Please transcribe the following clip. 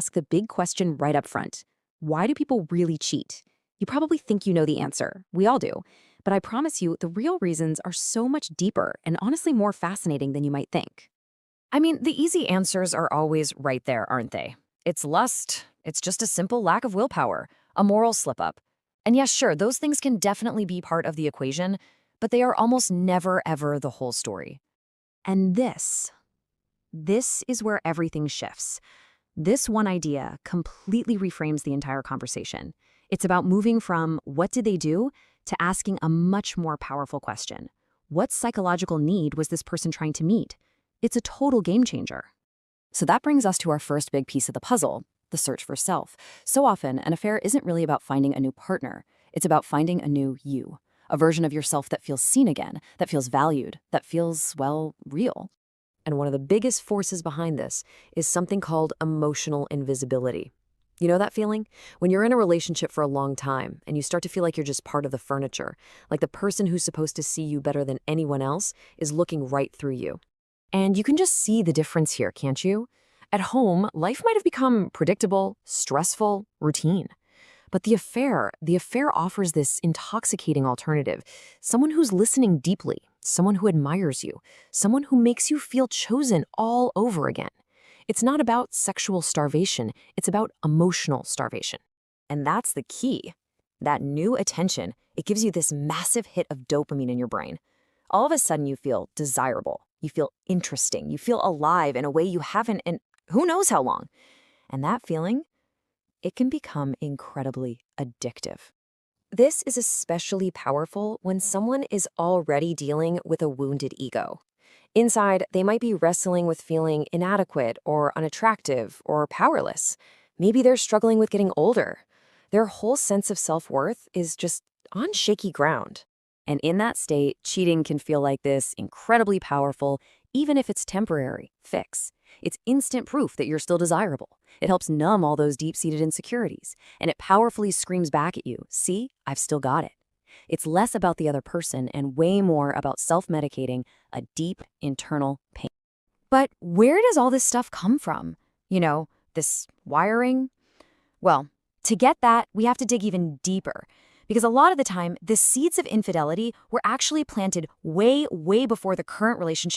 ask the big question right up front. Why do people really cheat? You probably think you know the answer. We all do. But I promise you, the real reasons are so much deeper and honestly more fascinating than you might think. I mean, the easy answers are always right there, aren't they? It's lust. It's just a simple lack of willpower, a moral slip-up. And yes, sure, those things can definitely be part of the equation, but they are almost never, ever the whole story. And this is where everything shifts. This one idea completely reframes the entire conversation. It's about moving from what did they do to asking a much more powerful question. What psychological need was this person trying to meet? It's a total game changer. So that brings us to our first big piece of the puzzle, the search for self. So often, an affair isn't really about finding a new partner. It's about finding a new you, a version of yourself that feels seen again, that feels valued, that feels, well, real. And one of the biggest forces behind this is something called emotional invisibility. You know that feeling? When you're in a relationship for a long time and you start to feel like you're just part of the furniture, like the person who's supposed to see you better than anyone else is looking right through you. And you can just see the difference here, can't you? At home, life might have become predictable, stressful, routine. But the affair offers this intoxicating alternative, someone who's listening deeply, someone who admires you, someone who makes you feel chosen all over again. It's not about sexual starvation, it's about emotional starvation. And that's the key. That new attention, it gives you this massive hit of dopamine in your brain. All of a sudden you feel desirable, you feel interesting, you feel alive in a way you haven't in who knows how long. And that feeling, it can become incredibly addictive. This is especially powerful when someone is already dealing with a wounded ego. Inside, they might be wrestling with feeling inadequate or unattractive or powerless. Maybe they're struggling with getting older. Their whole sense of self-worth is just on shaky ground. And in that state, cheating can feel like this incredibly powerful, even if it's temporary, fix. It's instant proof that you're still desirable. It helps numb all those deep-seated insecurities, and it powerfully screams back at you, see, I've still got it. It's less about the other person and way more about self-medicating a deep internal pain. But where does all this stuff come from? You know, this wiring? Well, to get that, we have to dig even deeper. Because a lot of the time, the seeds of infidelity were actually planted way, way before the current relationship